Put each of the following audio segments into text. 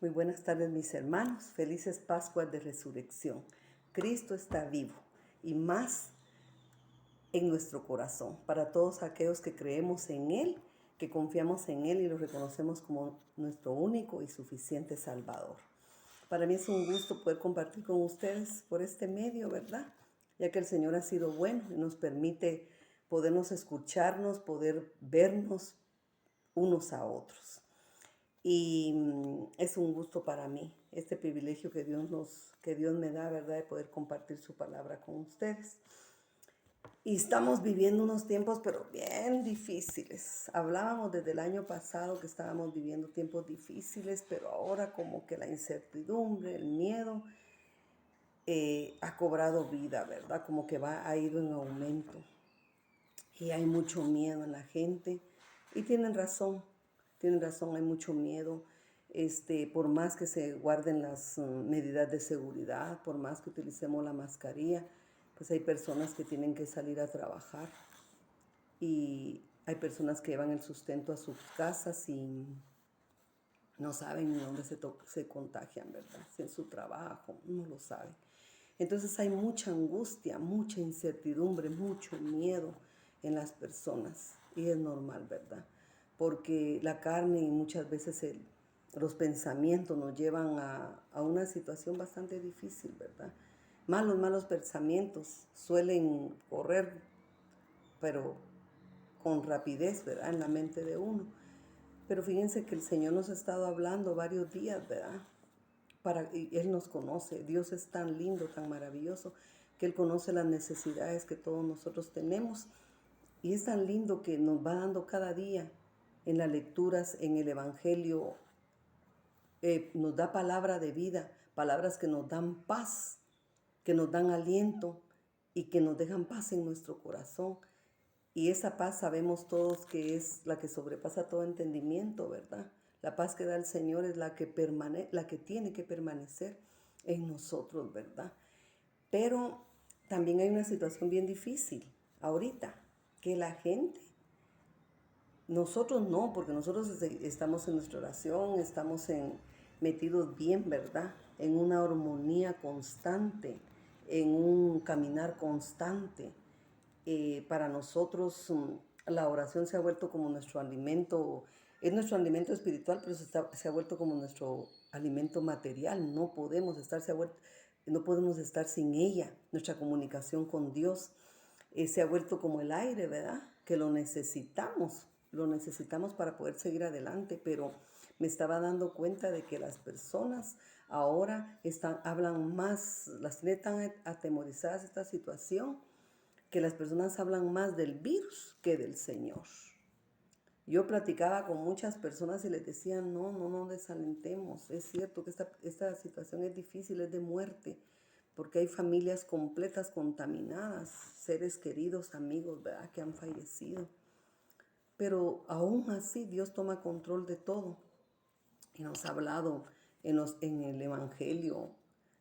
Muy buenas tardes, mis hermanos. Felices Pascuas de Resurrección. Cristo está vivo y más en nuestro corazón. Para todos aquellos que creemos en Él, que confiamos en Él y lo reconocemos como nuestro único y suficiente Salvador. Para mí es un gusto poder compartir con ustedes por este medio, ¿verdad? Ya que el Señor ha sido bueno y nos permite podernos escucharnos, poder vernos unos a otros. Y es un gusto para mí, este privilegio que Dios me da, ¿verdad?, de poder compartir su palabra con ustedes. Y estamos viviendo unos tiempos, pero bien difíciles. Hablábamos desde el año pasado que estábamos viviendo tiempos difíciles, pero ahora como que la incertidumbre, el miedo, ha cobrado vida, ¿verdad? Como que ha ido en aumento. Y hay mucho miedo en la gente. Y tienen razón, hay mucho miedo. Por más que se guarden las medidas de seguridad, por más que utilicemos la mascarilla, pues hay personas que tienen que salir a trabajar y hay personas que llevan el sustento a sus casas y no saben ni dónde se contagian, ¿verdad? Si en su trabajo, no lo saben. Entonces hay mucha angustia, mucha incertidumbre, mucho miedo en las personas. Y es normal, ¿verdad? Porque la carne y muchas veces los pensamientos nos llevan a una situación bastante difícil, ¿verdad? Malos pensamientos suelen correr, pero con rapidez, ¿verdad? En la mente de uno. Pero fíjense que el Señor nos ha estado hablando varios días, ¿verdad? Y Él nos conoce. Dios es tan lindo, tan maravilloso, que Él conoce las necesidades que todos nosotros tenemos. Y es tan lindo que nos va dando cada día en las lecturas, en el Evangelio, nos da palabra de vida, palabras que nos dan paz, que nos dan aliento y que nos dejan paz en nuestro corazón. Y esa paz sabemos todos que es la que sobrepasa todo entendimiento, ¿verdad? La paz que da el Señor es la que tiene que permanecer en nosotros, ¿verdad? Pero también hay una situación bien difícil ahorita, que la gente, nosotros no, porque nosotros estamos en nuestra oración, metidos bien, ¿verdad? En una armonía constante, en un caminar constante. Para nosotros la oración se ha vuelto como nuestro alimento, es nuestro alimento espiritual, pero se ha vuelto como nuestro alimento material. No podemos estar sin ella. Nuestra comunicación con Dios se ha vuelto como el aire, ¿verdad? Que lo necesitamos para poder seguir adelante, pero me estaba dando cuenta de que las personas ahora hablan más, las tiene tan atemorizadas esta situación, que las personas hablan más del virus que del Señor. Yo platicaba con muchas personas y les decía, no desalentemos. Es cierto que esta situación es difícil, es de muerte, porque hay familias completas contaminadas, seres queridos, amigos, ¿verdad?, que han fallecido. Pero aún así Dios toma control de todo y nos ha hablado en el Evangelio,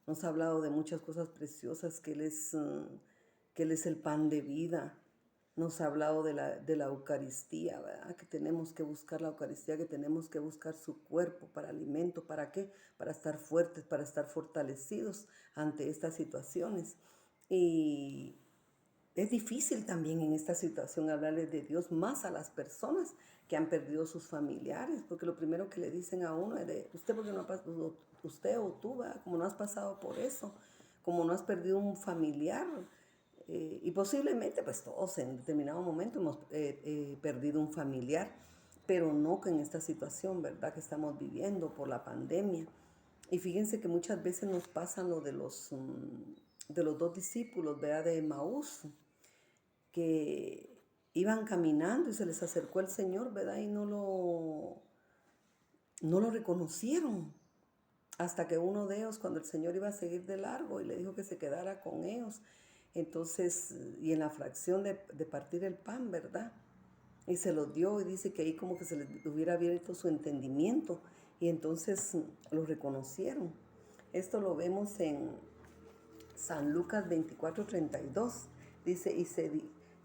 nos ha hablado de muchas cosas preciosas, que Él es el pan de vida. Nos ha hablado de la Eucaristía, ¿verdad? Que tenemos que buscar la Eucaristía, que tenemos que buscar su cuerpo para alimento. ¿Para qué? Para estar fuertes, para estar fortalecidos ante estas situaciones. Y es difícil también en esta situación hablarles de Dios más a las personas que han perdido sus familiares, porque lo primero que le dicen a uno es de usted, porque no ha pasado, usted o tú, ¿verdad?, como no has pasado por eso, como no has perdido un familiar, y posiblemente pues todos en determinado momento hemos perdido un familiar, pero no que en esta situación, ¿verdad?, que estamos viviendo por la pandemia. Y fíjense que muchas veces nos pasan lo de los dos discípulos, ¿verdad?, de Emaús, que iban caminando y se les acercó el Señor, ¿verdad? Y no lo reconocieron. Hasta que uno de ellos, cuando el Señor iba a seguir de largo y le dijo que se quedara con ellos, entonces, y en la fracción de partir el pan, ¿verdad? Y se los dio y dice que ahí como que se les hubiera abierto su entendimiento y entonces lo reconocieron. Esto lo vemos en San Lucas 24:32. Dice,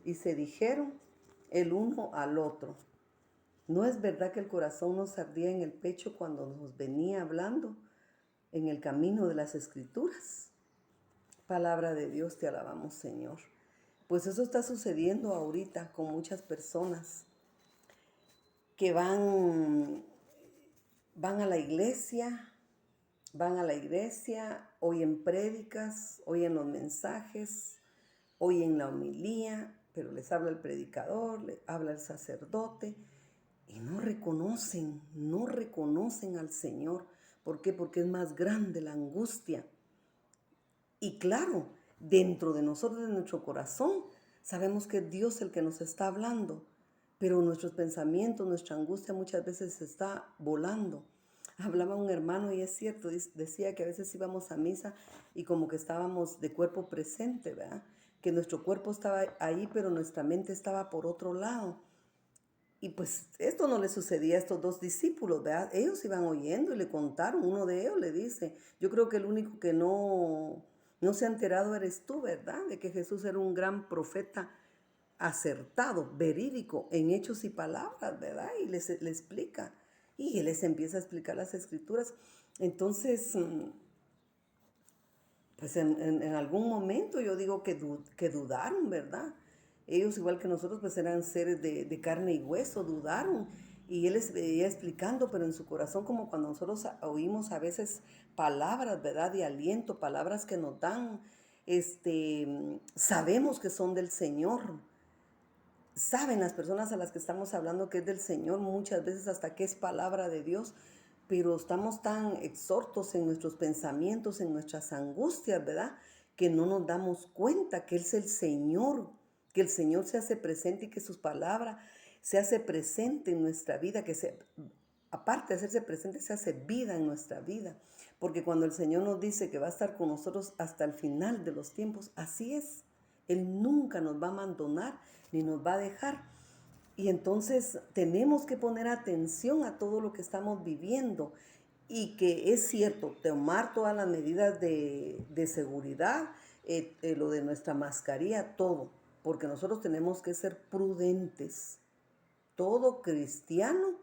y se dijeron el uno al otro, ¿No es verdad que el corazón nos ardía en el pecho cuando nos venía hablando en el camino de las Escrituras? Palabra de Dios, te alabamos, Señor. Pues eso está sucediendo ahorita con muchas personas que van a la iglesia, oyen prédicas, oyen los mensajes, oyen la homilía, pero les habla el predicador, les habla el sacerdote, y no reconocen al Señor. ¿Por qué? Porque es más grande la angustia. Y claro, dentro de nosotros, de nuestro corazón, sabemos que es Dios el que nos está hablando, pero nuestros pensamientos, nuestra angustia muchas veces está volando. Hablaba un hermano y es cierto, decía que a veces íbamos a misa y como que estábamos de cuerpo presente, ¿verdad? Que nuestro cuerpo estaba ahí, pero nuestra mente estaba por otro lado. Y pues esto no le sucedía a estos dos discípulos, ¿verdad? Ellos iban oyendo y le contaron, uno de ellos le dice, yo creo que el único que no se ha enterado eres tú, ¿verdad? De que Jesús era un gran profeta acertado, verídico, en hechos y palabras, ¿verdad? Y le explica. Y él les empieza a explicar las escrituras. Entonces, pues en algún momento yo digo que dudaron, ¿verdad? Ellos, igual que nosotros, pues eran seres de carne y hueso, dudaron. Y él les veía explicando, pero en su corazón, como cuando nosotros oímos a veces palabras, ¿verdad? De aliento, palabras que nos dan, sabemos que son del Señor. Saben las personas a las que estamos hablando que es del Señor, muchas veces hasta que es palabra de Dios, pero estamos tan exhortos en nuestros pensamientos, en nuestras angustias, ¿verdad? Que no nos damos cuenta que Él es el Señor, que el Señor se hace presente y que sus palabras se hace presente en nuestra vida, aparte de hacerse presente, se hace vida en nuestra vida. Porque cuando el Señor nos dice que va a estar con nosotros hasta el final de los tiempos, así es. Él nunca nos va a abandonar ni nos va a dejar. Y entonces tenemos que poner atención a todo lo que estamos viviendo y que es cierto, tomar todas las medidas de seguridad, lo de nuestra mascarilla, todo, porque nosotros tenemos que ser prudentes. Todo cristiano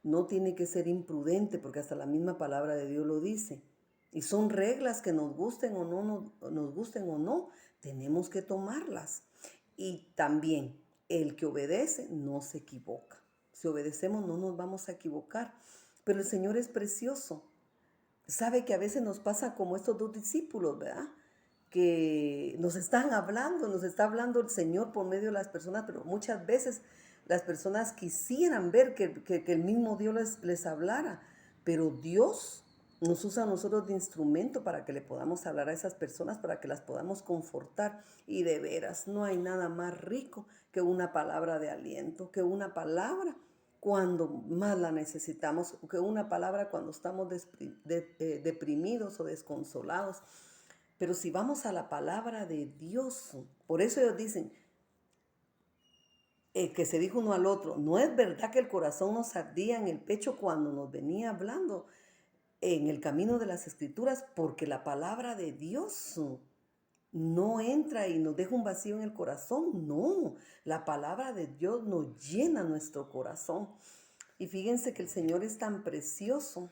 no tiene que ser imprudente, porque hasta la misma palabra de Dios lo dice. Y son reglas que nos gusten o nos gusten o no, tenemos que tomarlas. Y también el que obedece no se equivoca. Si obedecemos no nos vamos a equivocar. Pero el Señor es precioso. Sabe que a veces nos pasa como estos dos discípulos, ¿verdad? Que nos están hablando, nos está hablando el Señor por medio de las personas, pero muchas veces las personas quisieran ver que el mismo Dios les hablara, pero Dios nos usa a nosotros de instrumento para que le podamos hablar a esas personas, para que las podamos confortar. Y de veras, no hay nada más rico que una palabra de aliento, que una palabra cuando más la necesitamos, que una palabra cuando estamos deprimidos o desconsolados. Pero si vamos a la palabra de Dios, por eso ellos dicen, que se dijo uno al otro, no es verdad que el corazón nos ardía en el pecho cuando nos venía hablando en el camino de las Escrituras, porque la palabra de Dios no entra y nos deja un vacío en el corazón, no, la palabra de Dios nos llena nuestro corazón. Y fíjense que el Señor es tan precioso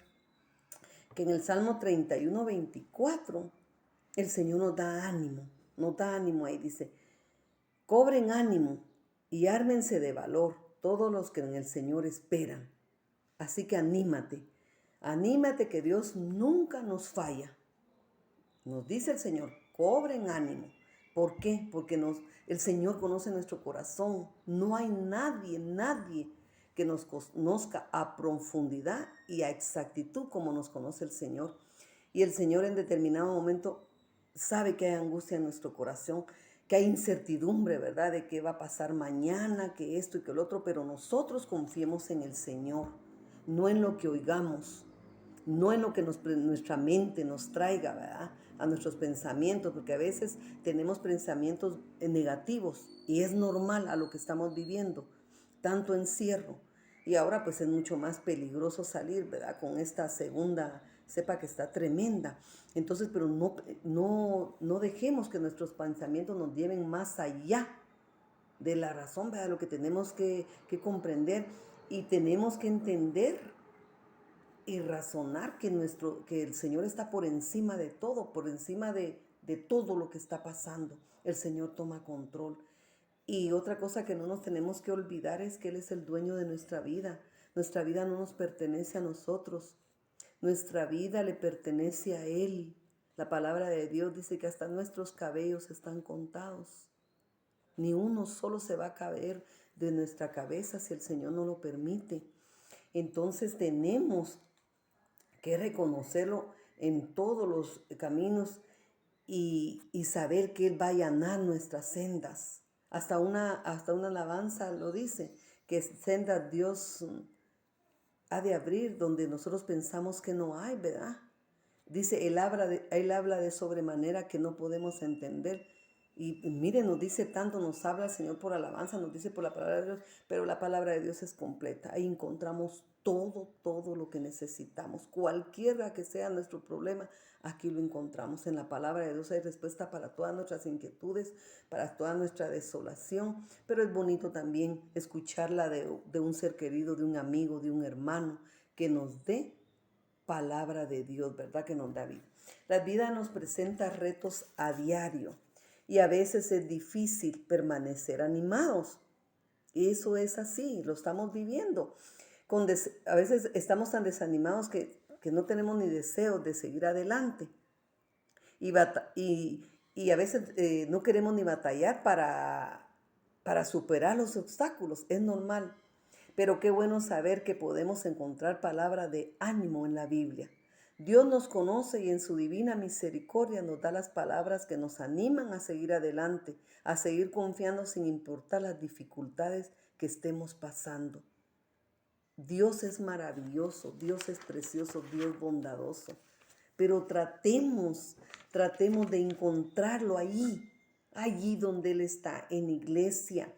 que en el Salmo 31:24 el Señor nos da ánimo ahí, dice, cobren ánimo y ármense de valor todos los que en el Señor esperan. Así que anímate que Dios nunca nos falla. Nos dice el Señor, cobren ánimo. ¿Por qué? Porque el Señor conoce nuestro corazón. No hay nadie que nos conozca a profundidad y a exactitud como nos conoce el Señor. Y el Señor en determinado momento sabe que hay angustia en nuestro corazón, que hay incertidumbre, ¿verdad? De qué va a pasar mañana, que esto y que el otro, pero nosotros confiemos en el Señor, no en lo que oigamos, no en lo que nuestra mente nos traiga, ¿verdad? A nuestros pensamientos, porque a veces tenemos pensamientos negativos y es normal a lo que estamos viviendo, tanto encierro. Y ahora pues es mucho más peligroso salir, ¿verdad? Con esta segunda cepa que está tremenda. Entonces, pero no dejemos que nuestros pensamientos nos lleven más allá de la razón, ¿verdad? Lo que tenemos que comprender Y tenemos que entender y razonar que el Señor está por encima de todo, por encima de todo lo que está pasando. El Señor toma control. Y otra cosa que no nos tenemos que olvidar es que Él es el dueño de nuestra vida. Nuestra vida no nos pertenece a nosotros. Nuestra vida le pertenece a Él. La palabra de Dios dice que hasta nuestros cabellos están contados. Ni uno solo se va a caer de nuestra cabeza si el Señor no lo permite. Entonces tenemos que reconocerlo en todos los caminos y saber que Él va a allanar nuestras sendas. Hasta una alabanza lo dice, que sendas Dios ha de abrir donde nosotros pensamos que no hay, ¿verdad? Dice, él habla de sobremanera que no podemos entender. Y miren, nos dice tanto, nos habla el Señor por alabanza, nos dice por la palabra de Dios, pero la palabra de Dios es completa. Ahí encontramos todo lo que necesitamos. Cualquiera que sea nuestro problema, aquí lo encontramos. En la palabra de Dios hay respuesta para todas nuestras inquietudes, para toda nuestra desolación. Pero es bonito también escucharla de un ser querido, de un amigo, de un hermano, que nos dé palabra de Dios, ¿verdad? Que nos da vida. La vida nos presenta retos a diario y a veces es difícil permanecer animados. Eso es así, lo estamos viviendo. A veces estamos tan desanimados que no tenemos ni deseos de seguir adelante y, y a veces no queremos ni batallar para superar los obstáculos. Es normal. Pero qué bueno saber que podemos encontrar palabra de ánimo en la Biblia. Dios nos conoce y en su divina misericordia nos da las palabras que nos animan a seguir adelante, a seguir confiando sin importar las dificultades que estemos pasando. Dios es maravilloso, Dios es precioso, Dios bondadoso. Pero tratemos de encontrarlo allí donde Él está, en iglesia,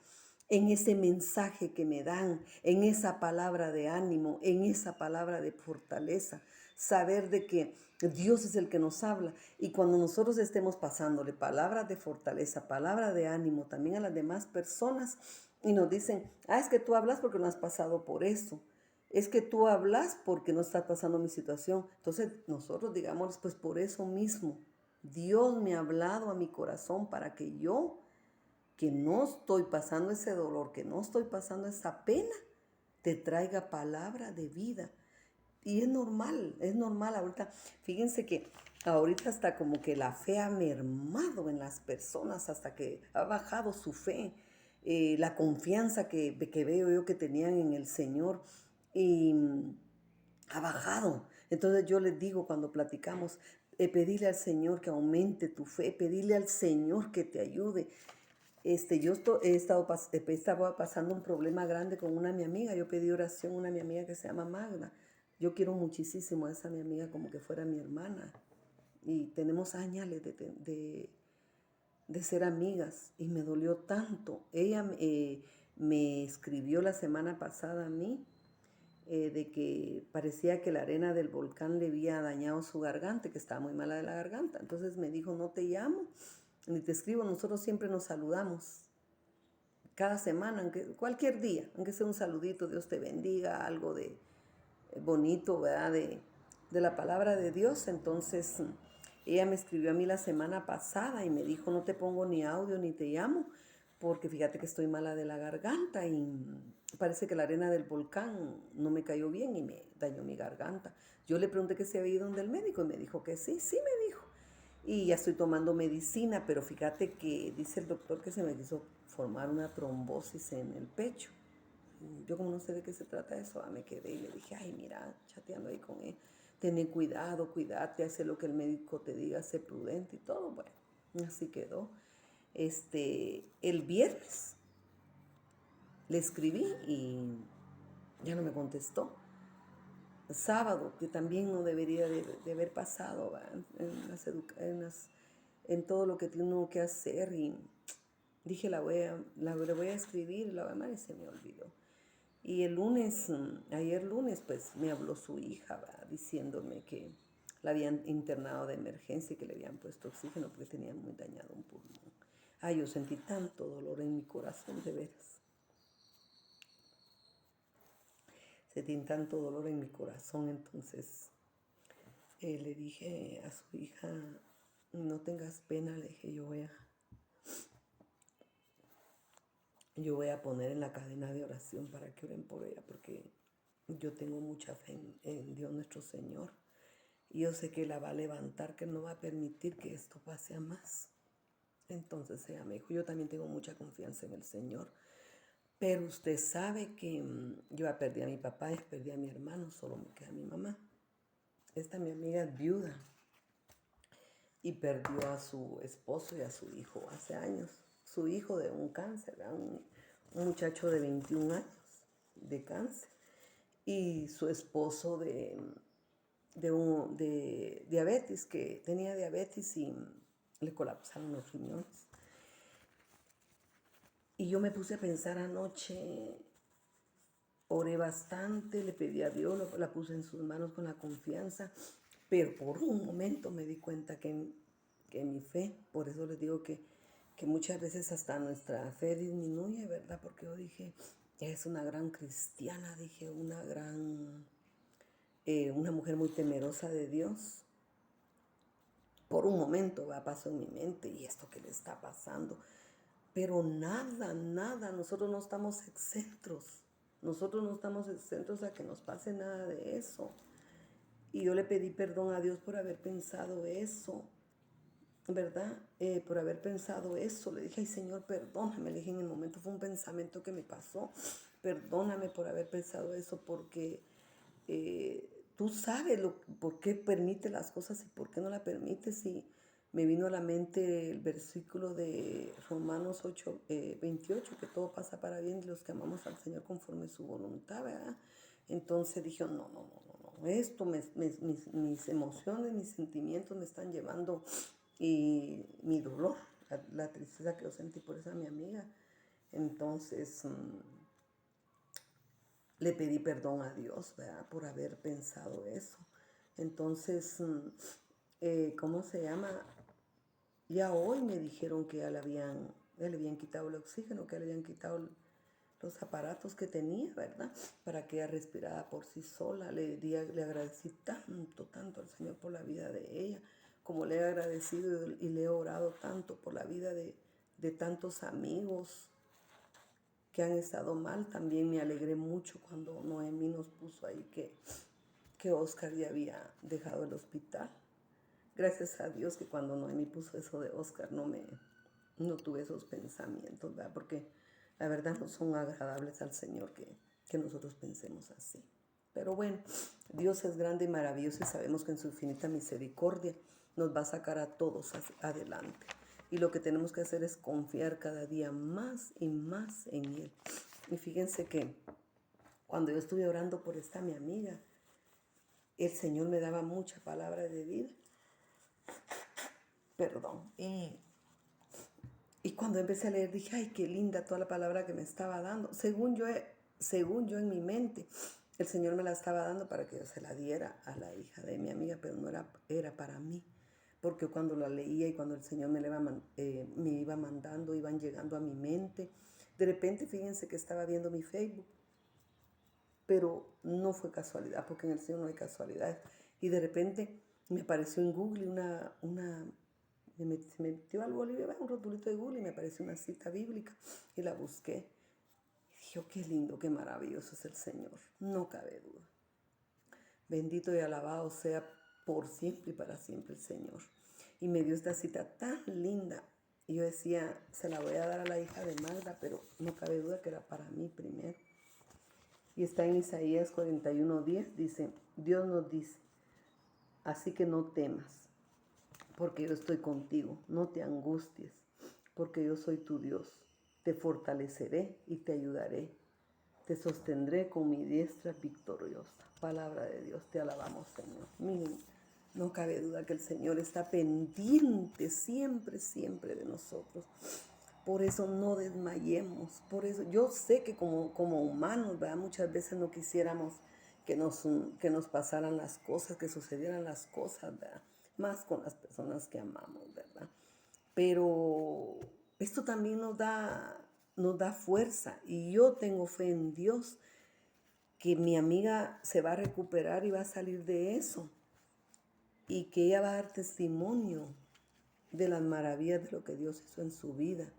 en ese mensaje que me dan, en esa palabra de ánimo, en esa palabra de fortaleza. Saber de que Dios es el que nos habla. Y cuando nosotros estemos pasándole palabras de fortaleza, palabra de ánimo también a las demás personas y nos dicen, es que tú hablas porque no has pasado por eso. Es que tú hablas porque no está pasando mi situación. Entonces nosotros digamos, pues por eso mismo, Dios me ha hablado a mi corazón para que yo, que no estoy pasando ese dolor, que no estoy pasando esa pena, te traiga palabra de vida. Y es normal ahorita. Fíjense que ahorita hasta como que la fe ha mermado en las personas, hasta que ha bajado su fe, la confianza que veo yo que tenían en el Señor y ha bajado. Entonces yo les digo cuando platicamos, pedirle al Señor que aumente tu fe, pedirle al Señor que te ayude. Estaba pasando un problema grande con una mi amiga. Yo pedí oración a una mi amiga que se llama Magda. Yo quiero muchísimo a esa mi amiga como que fuera mi hermana. Y tenemos años de ser amigas. Y me dolió tanto. Ella me escribió la semana pasada a mí de que parecía que la arena del volcán le había dañado su garganta, que estaba muy mala de la garganta. Entonces me dijo, no te llamo ni te escribo, nosotros siempre nos saludamos. Cada semana, cualquier día, aunque sea un saludito, Dios te bendiga, algo de bonito, ¿verdad? De la palabra de Dios. Entonces, ella me escribió a mí la semana pasada y me dijo, no te pongo ni audio ni te llamo, porque fíjate que estoy mala de la garganta y parece que la arena del volcán no me cayó bien y me dañó mi garganta. Yo le pregunté que se había ido donde el médico y me dijo que sí, sí me dijo. Y ya estoy tomando medicina, pero fíjate que dice el doctor que se me quiso formar una trombosis en el pecho. Yo como no sé de qué se trata eso, me quedé y le dije, ay, mira, chateando ahí con él, tené cuidado, cuídate, hace lo que el médico te diga, sé prudente y todo. Bueno, así quedó. El viernes le escribí y ya no me contestó. Sábado, que también no debería de haber pasado en todo lo que tiene uno que hacer. Y dije, le voy a escribir, la voy a llamar y se me olvidó. Y el lunes, ayer lunes, pues me habló su hija, ¿va? Diciéndome que la habían internado de emergencia y que le habían puesto oxígeno porque tenía muy dañado un pulmón. Ay, yo sentí tanto dolor en mi corazón, de veras. sentí tanto dolor en mi corazón. Entonces le dije a su hija, no tengas pena, le dije, yo voy a poner en la cadena de oración para que oren por ella, porque yo tengo mucha fe en Dios nuestro Señor. Y yo sé que la va a levantar, que no va a permitir que esto pase a más. Entonces ella me dijo, yo también tengo mucha confianza en el Señor. Pero usted sabe que yo ya perdí a mi papá, ya perdí a mi hermano, solo me queda mi mamá. Esta mi amiga es viuda y perdió a su esposo y a su hijo hace años. Su hijo de un cáncer, ¿verdad? Un muchacho de 21 años de cáncer. Y su esposo de diabetes, que tenía diabetes y le colapsaron los riñones. Y yo me puse a pensar anoche, oré bastante, le pedí a Dios, la puse en sus manos con la confianza, pero por un momento me di cuenta que mi fe, por eso les digo que muchas veces hasta nuestra fe disminuye, ¿verdad? Porque yo dije, es una gran cristiana, dije, una mujer muy temerosa de Dios. Por un momento pasó en mi mente, ¿y esto qué le está pasando? Pero nada, nosotros no estamos exentos. Nosotros no estamos exentos a que nos pase nada de eso. Y yo le pedí perdón a Dios por haber pensado eso, ¿verdad? Por haber pensado eso. Le dije, ay Señor, perdóname. Le dije, en el momento fue un pensamiento que me pasó. Perdóname por haber pensado eso, porque tú sabes por qué permite las cosas y por qué no las permites. Y me vino a la mente el versículo de Romanos 8, 28, que todo pasa para bien de los que amamos al Señor conforme su voluntad, ¿verdad? Entonces dije, no, esto, mis emociones, mis sentimientos me están llevando y mi dolor, la tristeza que yo sentí por esa mi amiga. Entonces le pedí perdón a Dios, ¿verdad? Por haber pensado eso. Entonces, ¿cómo se llama? Ya hoy me dijeron que ya le habían quitado el oxígeno, que le habían quitado los aparatos que tenía, ¿verdad? Para que ella respirara por sí sola. Le agradecí tanto al Señor por la vida de ella, como le he agradecido y le he orado tanto por la vida de tantos amigos que han estado mal. También me alegré mucho cuando Noemí nos puso ahí que Oscar ya había dejado el hospital. Gracias a Dios que cuando Noemí puso eso de Oscar no tuve esos pensamientos, ¿verdad? Porque la verdad no son agradables al Señor que nosotros pensemos así. Pero bueno, Dios es grande y maravilloso y sabemos que en su infinita misericordia nos va a sacar a todos adelante. Y lo que tenemos que hacer es confiar cada día más y más en Él. Y fíjense que cuando yo estuve orando por esta mi amiga, el Señor me daba mucha palabra de vida. Perdón. Y cuando empecé a leer dije, ay, qué linda toda la palabra que me estaba dando. Según yo en mi mente, el Señor me la estaba dando para que yo se la diera a la hija de mi amiga, pero no era para mí. Porque cuando la leía y cuando el Señor me iba mandando, iban llegando a mi mente. De repente, fíjense que estaba viendo mi Facebook, pero no fue casualidad, porque en el Señor no hay casualidades. Y de repente me apareció en Google se metió al Bolívar, un rotulito de Google y me apareció una cita bíblica y la busqué. Y dije, oh, qué lindo, qué maravilloso es el Señor, no cabe duda. Bendito y alabado sea por siempre y para siempre el Señor. Y me dio esta cita tan linda. Y yo decía, se la voy a dar a la hija de Magda, pero no cabe duda que era para mí primero. Y está en Isaías 41:10, dice, Dios nos dice, así que no temas, porque yo estoy contigo, no te angusties, porque yo soy tu Dios. Te fortaleceré y te ayudaré. Te sostendré con mi diestra victoriosa. Palabra de Dios, te alabamos, Señor. Miren, no cabe duda que el Señor está pendiente siempre, siempre de nosotros. Por eso no desmayemos. Por eso yo sé que como humanos, ¿verdad? Muchas veces no quisiéramos que nos pasaran las cosas, que sucedieran las cosas, ¿verdad? Más con las personas que amamos, ¿verdad? Pero esto también nos da fuerza y yo tengo fe en Dios que mi amiga se va a recuperar y va a salir de eso, y que ella va a dar testimonio de las maravillas de lo que Dios hizo en su vida.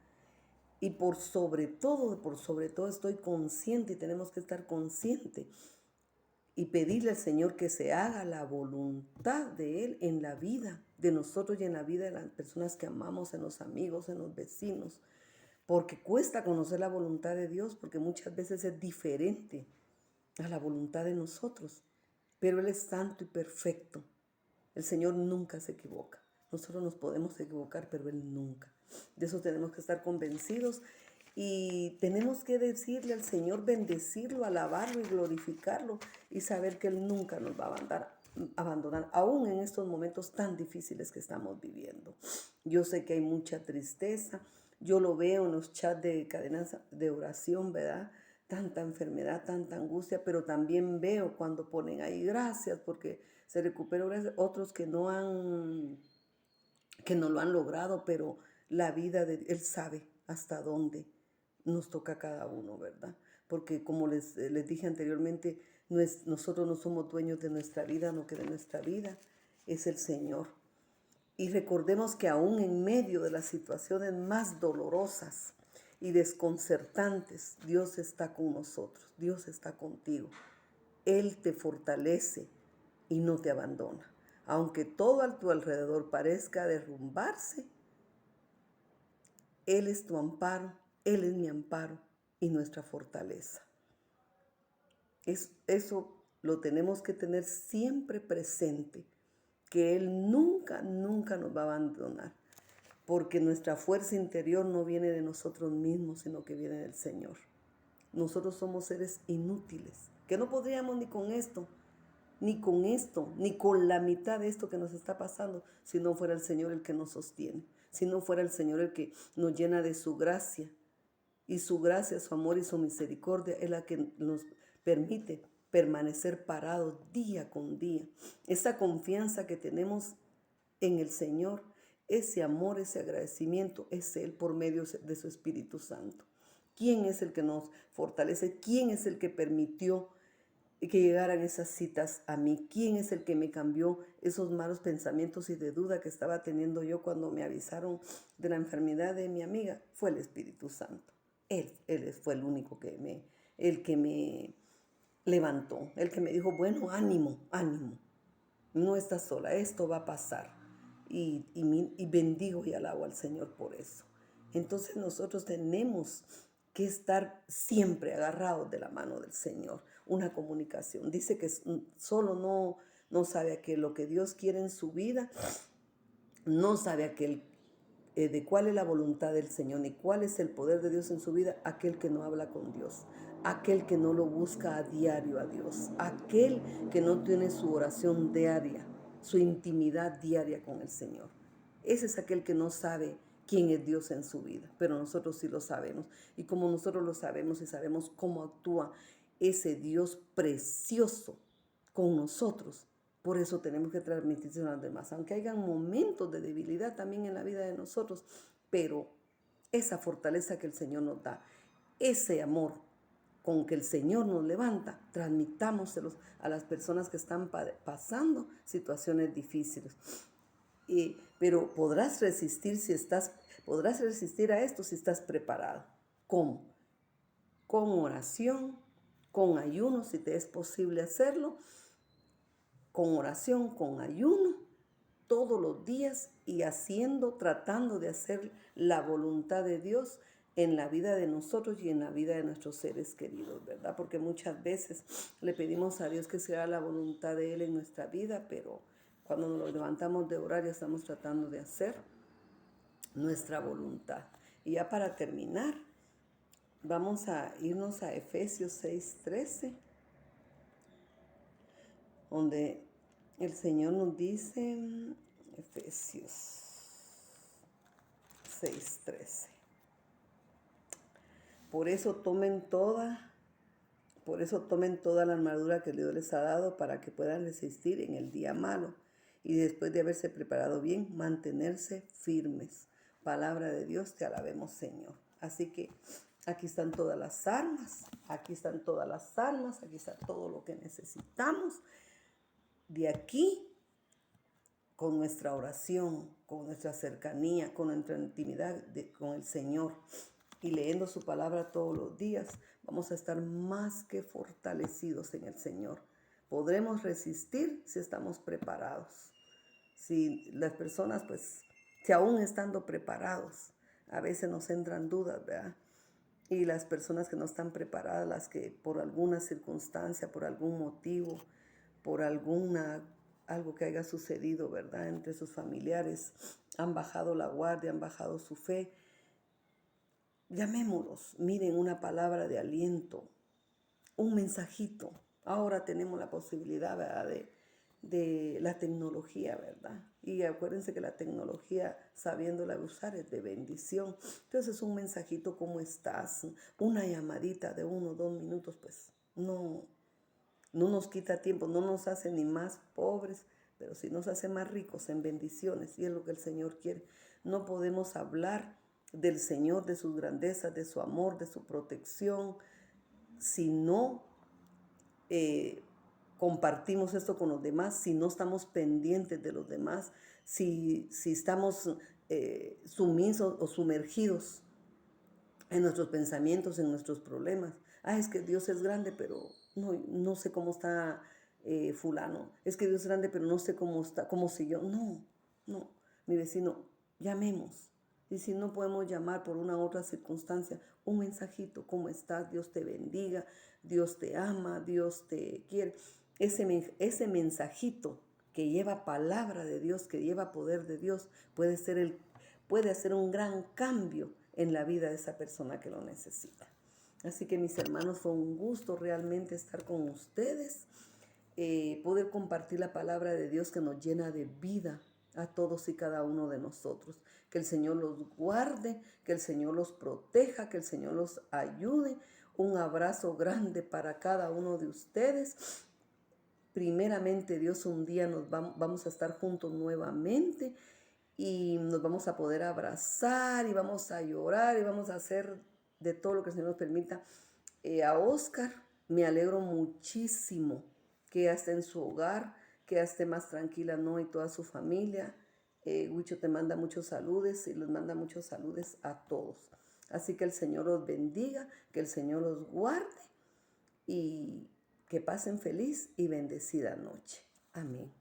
Y por sobre todo estoy consciente, y tenemos que estar conscientes y pedirle al Señor que se haga la voluntad de Él en la vida de nosotros y en la vida de las personas que amamos, en los amigos, en los vecinos. Porque cuesta conocer la voluntad de Dios, porque muchas veces es diferente a la voluntad de nosotros. Pero Él es santo y perfecto. El Señor nunca se equivoca. Nosotros nos podemos equivocar, pero Él nunca. De eso tenemos que estar convencidos y tenemos que decirle al Señor, bendecirlo, alabarlo y glorificarlo y saber que Él nunca nos va a abandonar, aún en estos momentos tan difíciles que estamos viviendo. Yo sé que hay mucha tristeza, yo lo veo en los chats de cadenas de oración, ¿verdad? Tanta enfermedad, tanta angustia, pero también veo cuando ponen ahí gracias porque se recuperó, gracias, otros que no lo han logrado, pero la vida de Él sabe hasta dónde nos toca a cada uno, ¿verdad? Porque como les dije anteriormente, nosotros no somos dueños de nuestra vida, no que de nuestra vida es el Señor. Y recordemos que aún en medio de las situaciones más dolorosas y desconcertantes, Dios está con nosotros, Dios está contigo. Él te fortalece y no te abandona. Aunque todo a tu alrededor parezca derrumbarse, Él es tu amparo, Él es mi amparo y nuestra fortaleza. Eso lo tenemos que tener siempre presente, que Él nunca, nunca nos va a abandonar, porque nuestra fuerza interior no viene de nosotros mismos, sino que viene del Señor. Nosotros somos seres inútiles, que no podríamos ni con esto, ni con la mitad de esto que nos está pasando, si no fuera el Señor el que nos sostiene, si no fuera el Señor el que nos llena de su gracia. Y su gracia, su amor y su misericordia es la que nos permite permanecer parados día con día. Esa confianza que tenemos en el Señor, ese amor, ese agradecimiento, es Él por medio de su Espíritu Santo. ¿Quién es el que nos fortalece? ¿Quién es el que permitió que llegaran esas citas a mí? ¿Quién es el que me cambió esos malos pensamientos y de duda que estaba teniendo yo cuando me avisaron de la enfermedad de mi amiga? Fue el Espíritu Santo. Él fue el único el que me levantó, el que me dijo, bueno, ánimo, ánimo, no estás sola, esto va a pasar. Y bendigo y alabo al Señor por eso. Entonces nosotros tenemos que estar siempre agarrados de la mano del Señor. Una comunicación. Dice que solo no sabe aquel lo que Dios quiere en su vida, no sabe aquel de cuál es la voluntad del Señor ni cuál es el poder de Dios en su vida, aquel que no habla con Dios, aquel que no lo busca a diario a Dios, aquel que no tiene su oración diaria, su intimidad diaria con el Señor. Ese es aquel que no sabe quién es Dios en su vida, pero nosotros sí lo sabemos. Y como nosotros lo sabemos y sabemos cómo actúa ese Dios precioso con nosotros, por eso tenemos que transmitirse a los demás, aunque hayan momentos de debilidad también en la vida de nosotros, pero esa fortaleza que el Señor nos da, ese amor con que el Señor nos levanta, transmitámoselos a las personas que están pasando situaciones difíciles. Pero podrás resistir a esto si estás preparado. ¿Cómo? Con oración, con ayuno, si te es posible hacerlo, con oración, con ayuno, todos los días y tratando de hacer la voluntad de Dios en la vida de nosotros y en la vida de nuestros seres queridos, ¿verdad? Porque muchas veces le pedimos a Dios que sea la voluntad de Él en nuestra vida, pero cuando nos levantamos de orar ya estamos tratando de hacer nuestra voluntad. Y ya para terminar, vamos a irnos a Efesios 6:13, donde el Señor nos dice, Efesios 6:13, por eso tomen toda la armadura que Dios les ha dado para que puedan resistir en el día malo y después de haberse preparado bien, mantenerse firmes. Palabra de Dios, te alabemos, Señor. Así que Aquí están todas las armas, aquí están todas las armas, aquí está todo lo que necesitamos. De aquí, con nuestra oración, con nuestra cercanía, con nuestra intimidad con el Señor y leyendo su palabra todos los días, vamos a estar más que fortalecidos en el Señor. Podremos resistir si estamos preparados. Si las personas, pues, si aún estando preparados, a veces nos entran dudas, ¿verdad? Y las personas que no están preparadas, las que por alguna circunstancia, por algún motivo, por algo que haya sucedido, ¿verdad? Entre sus familiares, han bajado la guardia, han bajado su fe. Llamémoslos, miren, una palabra de aliento, un mensajito. Ahora tenemos la posibilidad, ¿verdad?, de la tecnología, ¿verdad? Y acuérdense que la tecnología, sabiéndola usar, es de bendición. Entonces, un mensajito, ¿cómo estás? Una llamadita de 1 o 2 minutos, pues no nos quita tiempo, no nos hace ni más pobres, pero sí nos hace más ricos en bendiciones, y es lo que el Señor quiere. No podemos hablar del Señor, de sus grandezas, de su amor, de su protección, si no compartimos esto con los demás, si no estamos pendientes de los demás, si estamos sumisos o sumergidos en nuestros pensamientos, en nuestros problemas. Es que Dios es grande, pero no sé cómo está fulano. Es que Dios es grande, pero no sé cómo está, cómo siguió. No, mi vecino, llamemos. Y si no podemos llamar por una u otra circunstancia, un mensajito, ¿cómo estás? Dios te bendiga, Dios te ama, Dios te quiere. Ese mensajito que lleva palabra de Dios, que lleva poder de Dios, puede hacer un gran cambio en la vida de esa persona que lo necesita. Así que, mis hermanos, fue un gusto realmente estar con ustedes, poder compartir la palabra de Dios que nos llena de vida a todos y cada uno de nosotros. Que el Señor los guarde, que el Señor los proteja, que el Señor los ayude. Un abrazo grande para cada uno de ustedes. Primeramente, Dios, un día vamos a estar juntos nuevamente y nos vamos a poder abrazar y vamos a llorar y vamos a hacer de todo lo que el Señor nos permita. A Oscar, me alegro muchísimo que ya esté en su hogar, que ya esté más tranquila, ¿no? Y toda su familia. Huicho te manda muchos saludos y les manda muchos saludos a todos. Así que el Señor los bendiga, que el Señor los guarde y que pasen feliz y bendecida noche. Amén.